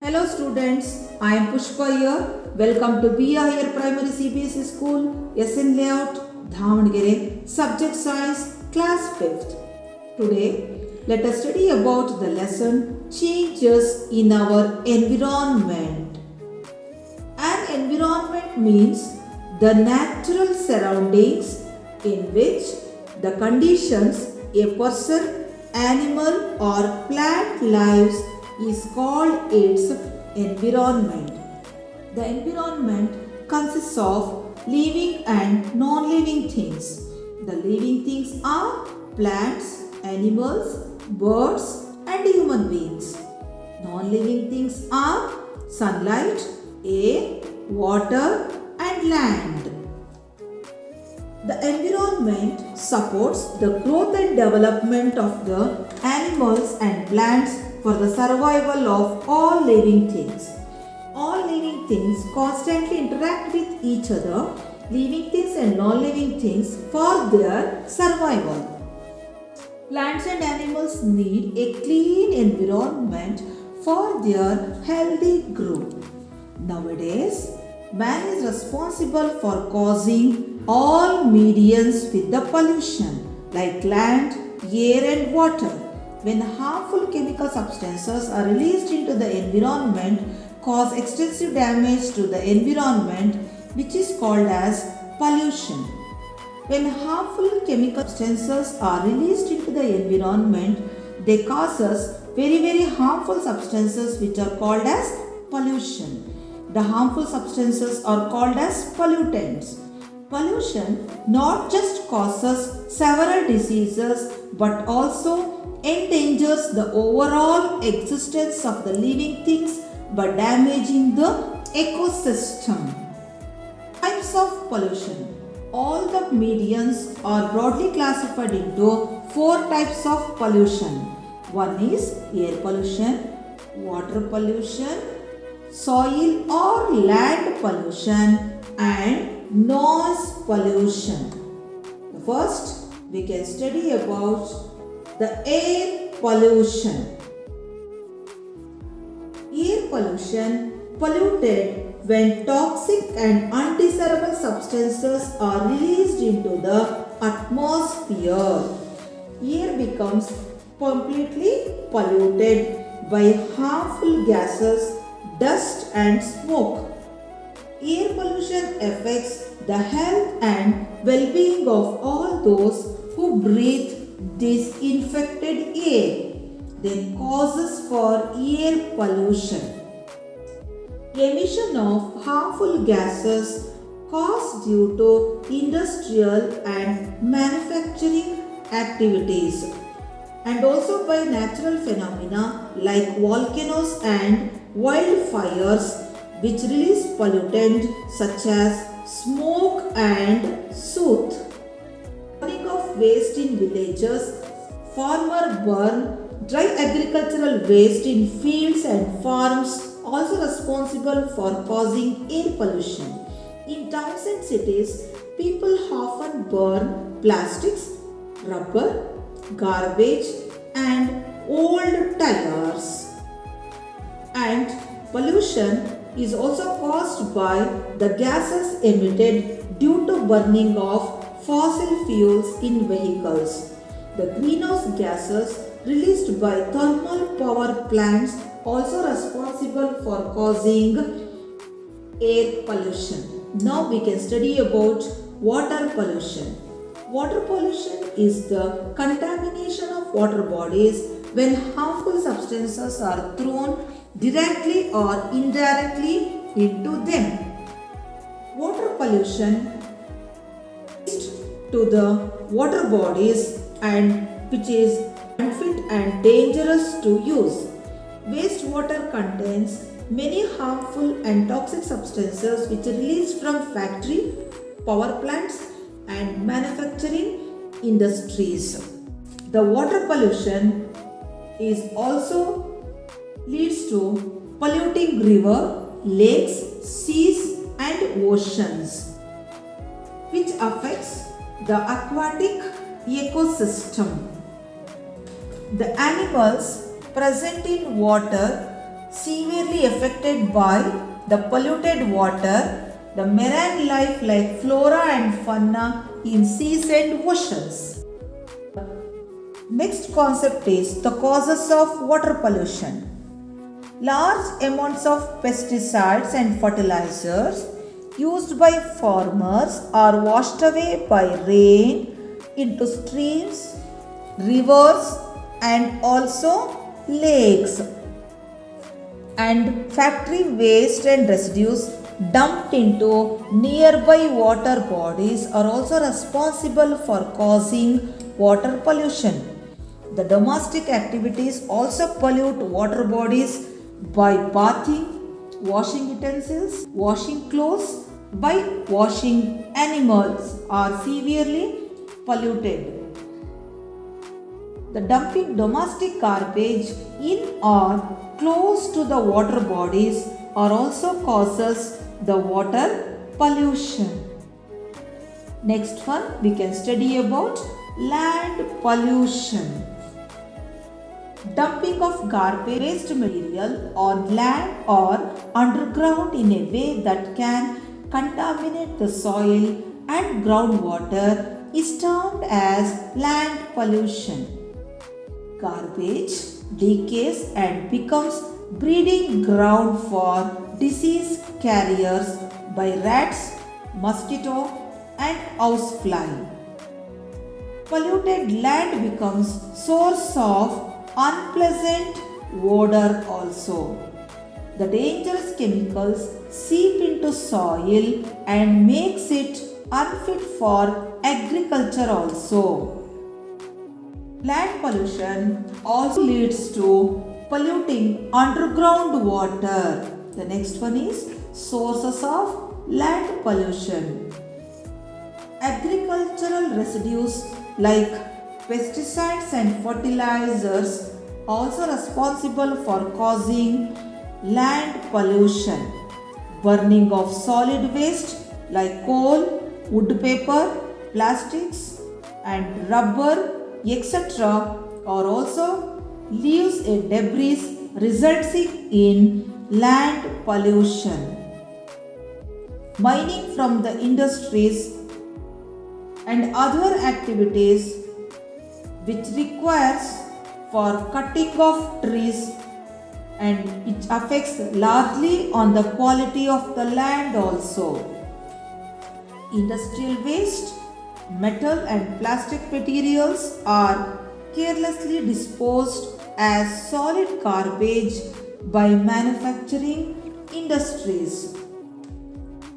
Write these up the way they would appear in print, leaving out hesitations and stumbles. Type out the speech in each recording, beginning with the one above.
Hello students, I am Pushpa here. Welcome to Be Higher Primary CBSE School, SN Layout, Dhavanagere, Subject Science, Class 5th. Today, let us study about the lesson Changes in our Environment. An environment means the natural surroundings in which the conditions a person, animal or plant lives is called its environment. The environment consists of living and non-living things. The living things are plants, animals, birds and human beings. Non-living things are sunlight, air, water and land. The environment supports the growth and development of the animals and plants for the survival of all living things. All living things constantly interact with each other, living things and non-living things, for their survival. Plants and animals need a clean environment for their healthy growth. Nowadays, man is responsible for causing all mediums with the pollution like land, air and water. When harmful chemical substances are released into the environment, cause extensive damage to the environment, which is called as pollution. When harmful chemical substances are released into the environment, they causes very harmful substances which are called as pollution. The harmful substances are called as pollutants. Pollution not just causes several diseases but also endangers the overall existence of the living things by damaging the ecosystem. Types of pollution. All the mediums are broadly classified into 4 types of pollution. One is air pollution, water pollution, soil or land pollution and noise pollution. First, we can study about the air pollution. Air pollution polluted when toxic and undesirable substances are released into the atmosphere. Air becomes completely polluted by harmful gases, dust and smoke. Air pollution affects the health and well-being of all those who breathe this infected air, then causes for air pollution. Emission of harmful gases caused due to industrial and manufacturing activities and also by natural phenomena like volcanoes and wildfires which release pollutant such as smoke and soot. Burning of waste in villages, farmer burn dry agricultural waste in fields and farms also responsible for causing air pollution. In towns and cities, people often burn plastics, rubber, garbage and old tires. And pollution is also caused by the gases emitted due to burning of fossil fuels in vehicles. The greenhouse gases released by thermal power plants also responsible for causing air pollution. Now we can study about water pollution. Water pollution is the contamination of water bodies when harmful substances are thrown directly or indirectly into them. Water pollution to the water bodies and which is unfit and dangerous to use. Wastewater contains many harmful and toxic substances which are released from factory, power plants and manufacturing industries. The water pollution is also leads to polluting river, lakes, seas and oceans, which affects the aquatic ecosystem. The animals present in water severely affected by the polluted water, the marine life like flora and fauna in seas and oceans. Next concept is the causes of water pollution. Large amounts of pesticides and fertilizers used by farmers are washed away by rain into streams, rivers and also lakes. And factory waste and residues dumped into nearby water bodies are also responsible for causing water pollution. The domestic activities also pollute water bodies by bathing, washing utensils, washing clothes, by washing animals are severely polluted. The dumping domestic garbage in or close to the water bodies are also causes the water pollution. Next one we can study about land pollution. Dumping of garbage waste material on land or underground in a way that can contaminate the soil and groundwater is termed as land pollution. Garbage decays and becomes breeding ground for disease carriers by rats, mosquito and housefly. Polluted land becomes source of unpleasant odor also. The dangerous chemicals seep into soil and makes it unfit for agriculture also. Land pollution also leads to polluting underground water. The next one is sources of land pollution. Agricultural residues like pesticides and fertilizers also responsible for causing land pollution. Burning of solid waste like coal, wood paper, plastics and rubber etc. are also leaves a debris resulting in land pollution. Mining from the industries and other activities which requires for cutting of trees and it affects largely on the quality of the land also. Industrial waste, metal and plastic materials are carelessly disposed as solid garbage by manufacturing industries.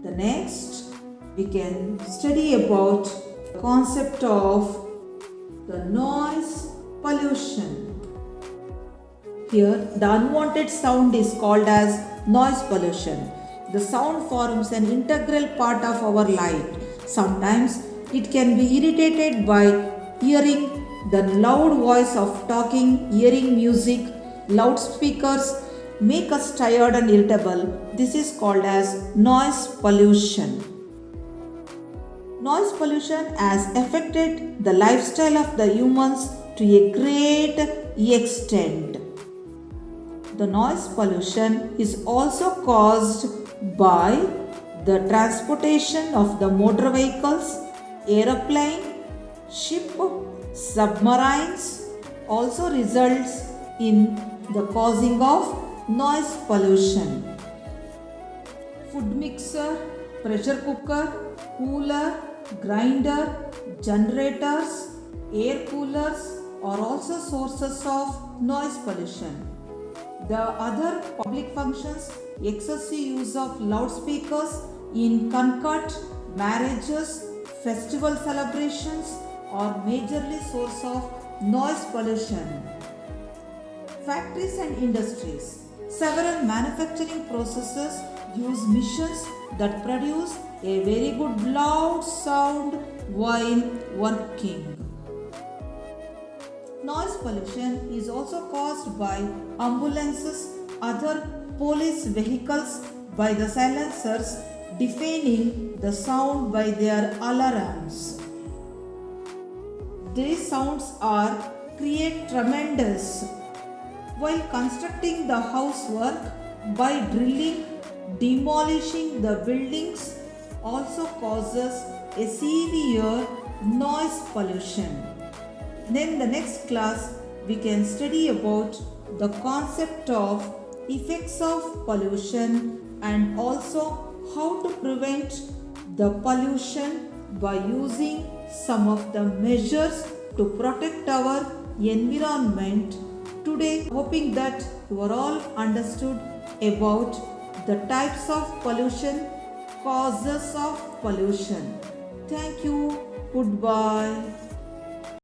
The next we can study about the concept of the noise pollution. Here the unwanted sound is called as noise pollution. The sound forms an integral part of our life. Sometimes it can be irritated by hearing the loud voice of talking, hearing music, loudspeakers make us tired and irritable. This is called as noise pollution. Noise pollution has affected the lifestyle of the humans to a great extent. The noise pollution is also caused by the transportation of the motor vehicles, aeroplane, ship, submarines also results in the causing of noise pollution. Food mixer, pressure cooker, cooler, grinder, generators, air coolers are also sources of noise pollution. The other public functions, excessive use of loudspeakers in concert, marriages, festival celebrations are majorly source of noise pollution. Factories and industries. Several manufacturing processes use machines that produce a very good loud sound while working. Noise pollution is also caused by ambulances, other police vehicles by the silencers deafening the sound by their alarms. These sounds create tremendous while constructing the housework by drilling, demolishing the buildings also causes a severe noise pollution. Then the next class we can study about the concept of effects of pollution and also how to prevent the pollution by using some of the measures to protect our environment. Today, hoping that you are all understood about the types of pollution, causes of pollution. Thank you. Goodbye.